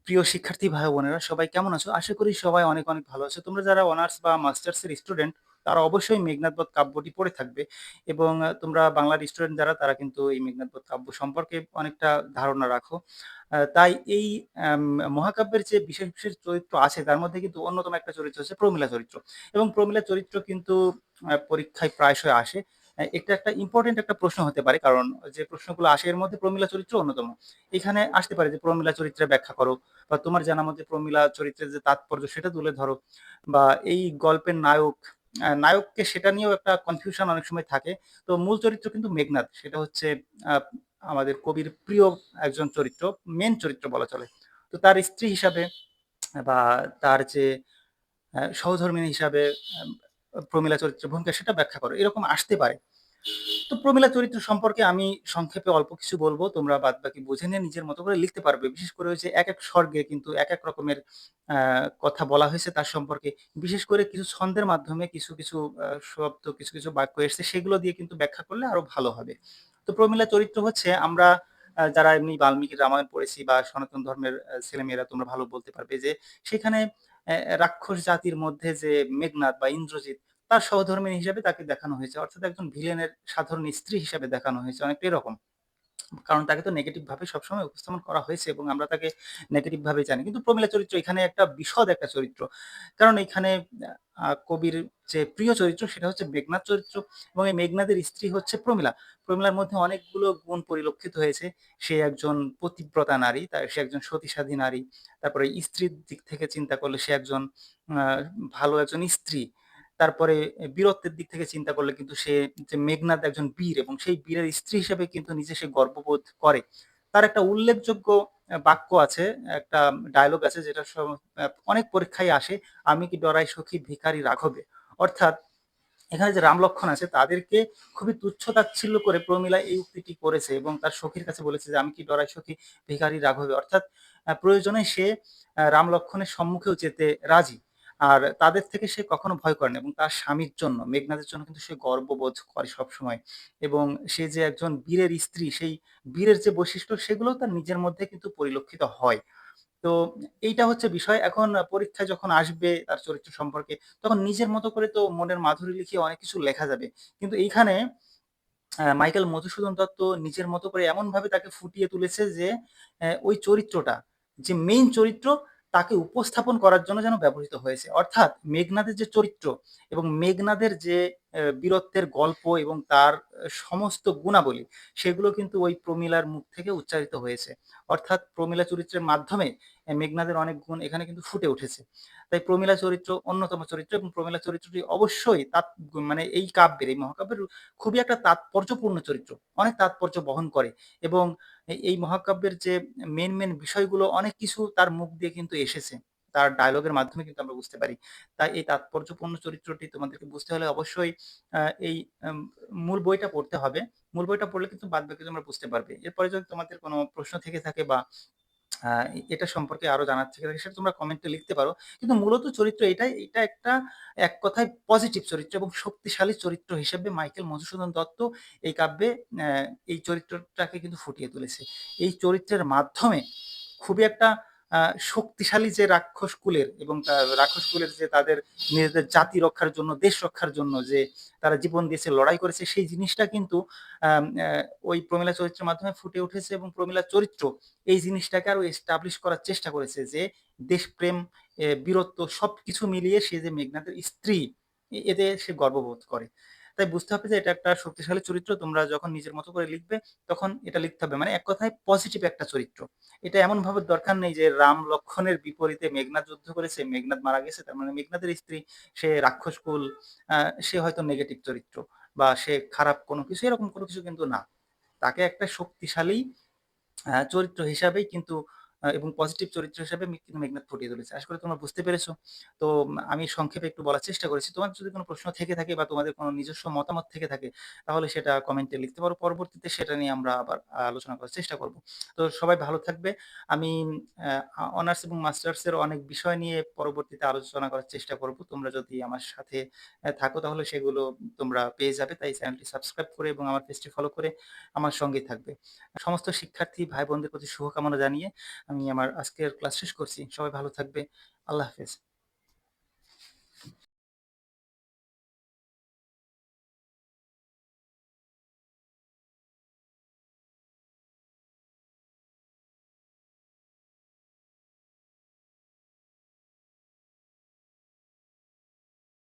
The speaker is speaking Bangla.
প্রিয় শিক্ষার্থী ভাই বোনেরা সবাই কেমন আছো? আশা করি সবাই অনেক অনেক ভালো আছো। তোমরা যারা অনার্স বা মাস্টার্স এর স্টুডেন্ট তারা অবশ্যই মেঘনাদ বধ কাব্যটি পড়ে থাকবে এবং তোমরা বাংলার স্টুডেন্ট যারা তারা কিন্তু এই মেঘনাদ বধ কাব্য সম্পর্কে অনেকটা ধারণা রাখো। তাই এই আম মহাকাব্যের যে বিশেষ, বিশেষ চরিত্র আছে তার মধ্যে কিন্তু অন্যতম একটা চরিত্র হচ্ছে প্রমীলা চরিত্র এবং প্রমীলা চরিত্র কিন্তু পরীক্ষায় প্রায়শই আসে। এটা একটা ইম্পোর্টেন্ট একটা প্রশ্ন হতে পারে কারণ যে প্রশ্নগুলো আসে এর মধ্যে প্রমীলা চরিত্র অন্যতম। এখানে আসতে পারে যে প্রমীলা চরিত্রের ব্যাখ্যা করো বা তোমার জানা মতে প্রমীলা চরিত্রের যে তাৎপর্য সেটা তুলে ধরো বা এই গল্পের নায়ক নায়ককে সেটা নিয়েও একটা কনফিউশন অনেক সময় থাকে। তো মূল চরিত্র কিন্তু মেঘনাদ, সেটা হচ্ছে আহ, আমাদের কবির প্রিয় একজন চরিত্র, মেন চরিত্র বলা চলে। তো তার স্ত্রী হিসাবে বা তার যে সহধর্মিণী হিসাবে আহ, প্রমীলা চরিত্রের ভূমিকা সেটা ব্যাখ্যা করো, এরকম আসতে পারে। তো প্রমীলা চরিত্র সম্পর্কে আমি সংক্ষেপে অল্প কিছু বলবো, তোমরা বাদ বাকি বুঝে নিয়ে নিজের মতো করে লিখতে পারবে। বিশেষ করে হচ্ছে এক এক স্বর্গে কিন্তু এক এক রকমের কথা বলা হয়েছে তার সম্পর্কে। বিশেষ করে কিছু ছন্দের মাধ্যমে কিছু কিছু শব্দ, কিছু কিছু বাক্য এসেছে, সেগুলো দিয়ে কিন্তু ব্যাখ্যা করলে আরো ভালো হবে। তো প্রমীলা চরিত্র হচ্ছে আমরা যারা এমনি বাল্মীকির রামায়ণ পড়েছি বা সনাতন ধর্মের ছেলেমেয়েরা তোমরা ভালো বলতে পারবে যে সেখানে রাক্ষস জাতির মধ্যে যে মেঘনাদ বা ইন্দ্রজিৎ তার সহধর্মিণী হিসেবে তাকে দেখানো হয়েছে, অর্থাৎ একজন ভিলেনের সাধারণ স্ত্রী হিসেবে দেখানো হয়েছে, অনেকটা এরকম। কারণ তাকে তো নেগেটিভ ভাবে সবসময় উপস্থাপন করা হয়েছে এবং আমরা তাকে নেগেটিভ ভাবে জানি, কিন্তু প্রমীলা চরিত্র এখানে একটা বিশদ একটা চরিত্র। কারণ এখানে কবির যে প্রিয় চরিত্র সেটা হচ্ছে মেঘনাদ চরিত্র এবং এই মেঘনাদের স্ত্রী হচ্ছে প্রমীলা। প্রমীলার মধ্যে অনেকগুলো গুণ পরিলক্ষিত হয়েছে। সে একজন পতিব্রতা নারী, সে একজন সতীসাধী নারী। তারপরে স্ত্রীর দিক থেকে চিন্তা করলে সে একজন আহ, ভালো একজন স্ত্রী। তারপরে বীরত্বের দিক থেকে চিন্তা করলে কিন্তু সে যে মেঘনাদ একজন বীর এবং সেই বীরের স্ত্রী হিসেবে কিন্তু নিজে সে গর্ববোধ করে। তার একটা উল্লেখযোগ্য বাক্য আছে, একটা ডায়লগ আছে যেটা অনেক পরীক্ষায় আসে, আমি কি ডরাই সখী ভিখারি রাঘবে। অর্থাৎ এখানে যে রাম লক্ষণ আছে তাদেরকে খুবই তুচ্ছ তাচ্ছিল্য করে প্রমীলা এই উক্তিটি করেছে এবং তার সখীর কাছে বলেছে যে আমি কি ডরাই সখী ভিখারি রাঘবে। অর্থাৎ প্রয়োজনে সে রাম লক্ষণের সম্মুখেও যেতে রাজি, আর তাদের থেকে সে কখনো ভয় করে না এবং তার স্বামীর জন্য, মেঘনাদের জন্য কিন্তু সে গর্ববোধ করে সবসময়। এবং সে যে একজন বীরের স্ত্রী, সেই বীরের যে বৈশিষ্ট্য সেগুলো তার নিজের মধ্যে কিন্তু পরিলক্ষিত হয়। তো এইটা হচ্ছে বিষয়। এখন পরীক্ষায় যখন আসবে তার চরিত্র সম্পর্কে তখন নিজের মতো করে তো মনের মাধুরী লিখিয়ে অনেক কিছু লেখা যাবে, কিন্তু এইখানে মাইকেল মধুসূদন দত্ত নিজের মতো করে এমন ভাবে তাকে ফুটিয়ে তুলেছে যে ওই চরিত্রটা, যে মেইন চরিত্র, তাকে উপস্থাপন করার জন্য যেন ব্যবহৃত হয়েছে। অর্থাৎ মেঘনাদের যে চরিত্র এবং মেঘনাদের যে বীরত্বের গল্প এবং তার সমস্ত গুণাবলী সেগুলো কিন্তু ওই প্রমীলার মুখ থেকে উচ্চারিত হয়েছে। অর্থাৎ প্রমীলা চরিত্রের মাধ্যমে মেঘনাদের অনেক গুণ এখানে কিন্তু ফুটে উঠেছে। তাই প্রমীলা চরিত্র অন্যতম চরিত্র এবং প্রমীলা চরিত্রটি অবশ্যই তার মানে এই কাব্যের, এই মহাকাব্যের খুবই একটা তাৎপর্যপূর্ণ চরিত্র, অনেক তাৎপর্য বহন করে। এবং এই মহাকাব্যের যে মেন মেন বিষয়গুলো অনেক কিছু তার মুখ দিয়ে কিন্তু এসেছে, তার ডায়লগের মাধ্যমে কিন্তু আমরা বুঝতে পারি। তাই এই তাৎপর্যপূর্ণ চরিত্রটি তোমাদেরকে বুঝতে হলে অবশ্যই এই মূল বইটা পড়তে হবে। মূল বইটা পড়লে কিন্তু বাদ বাকি তোমরা বুঝতে পারবে। এরপরে যদি তোমাদের কোনো প্রশ্ন থেকে থাকে বা আহ, এটা সম্পর্কে আরো জানার থেকে থাকে সেটা তোমরা কমেন্টে লিখতে পারো। কিন্তু মূলত চরিত্র এটাই, এটা একটা এক কথায় পজিটিভ চরিত্র এবং শক্তিশালী চরিত্র হিসেবে মাইকেল মধুসূদন দত্ত এই কাব্যে এই চরিত্রটাকে কিন্তু ফুটিয়ে তুলেছে। এই চরিত্রের মাধ্যমে খুবই একটা শক্তিশালী যে রাক্ষস কুলের এবং রাক্ষস কুলের যে তাদের নিজেদের জাতি রক্ষার জন্য, দেশ রক্ষার জন্য যে তারা জীবন দিয়েছে, লড়াই করেছে, সেই জিনিসটা কিন্তু ওই প্রমীলা চরিত্রের মাধ্যমে ফুটে উঠেছে এবং প্রমীলা চরিত্র এই জিনিসটাকে আরো এস্টাবলিশ করার চেষ্টা করেছে যে দেশপ্রেম, বীরত্ব সবকিছু মিলিয়ে সে যে মেঘনাদের স্ত্রী, এতে সে গর্ববোধ করে। তাই বুঝতে হবে যে এটা একটা শক্তিশালী চরিত্র। তোমরা যখন নিজের মতো করে লিখবে তখন এটা লিখতে হবে, মানে এক কথায় পজিটিভ একটা চরিত্র। এটা এমন ভাবে দরকার নেই যে রাম লক্ষণের বিপরীতে মেঘনাদ যুদ্ধ করেছে, মেঘনাদ মারা গেছে, তার মানে মেঘনাদের স্ত্রী সে রাক্ষসকুল, সে হয়তো নেগেটিভ চরিত্র বা সে খারাপ কোনো কিছু, এরকম কোনো কিছু কিন্তু না। তাকে একটা শক্তিশালী চরিত্র হিসাবেই কিন্তু এবং পজিটিভ চরিত্র হিসাবে কিন্তু মেঘনাদ ফুটিয়ে তুলেছে। আশা করি তোমরা বুঝতে পেরেছো। তো আমি সংক্ষেপে একটু বলার চেষ্টা করেছি। তোমার যদি কোনো প্রশ্ন থেকে থাকে বা তোমাদের কোনো নিজস্ব মতামত থেকে থাকে তাহলে সেটা কমেন্টে লিখতে পারো। পরবর্তীতে সেটা নিয়ে আমরা আবার আলোচনা করার চেষ্টা করব। তো সবাই ভালো থাকবে। আমি অনার্স এবং মাস্টার্স এর অনেক বিষয় নিয়ে পরবর্তীতে আলোচনা করার চেষ্টা করব। তোমরা যদি আমার সাথে থাকো তাহলে সেগুলো তোমরা পেয়ে যাবে। তাই চ্যানেলটি সাবস্ক্রাইব করে এবং আমার পেজটি ফলো করে আমার সঙ্গেই থাকবে। সমস্ত শিক্ষার্থী ভাই বোনদের প্রতি শুভকামনা জানিয়ে আমি আমার আজকের ক্লাস শেষ করছি। সবাই ভালো থাকবে। আল্লাহ হাফেজ।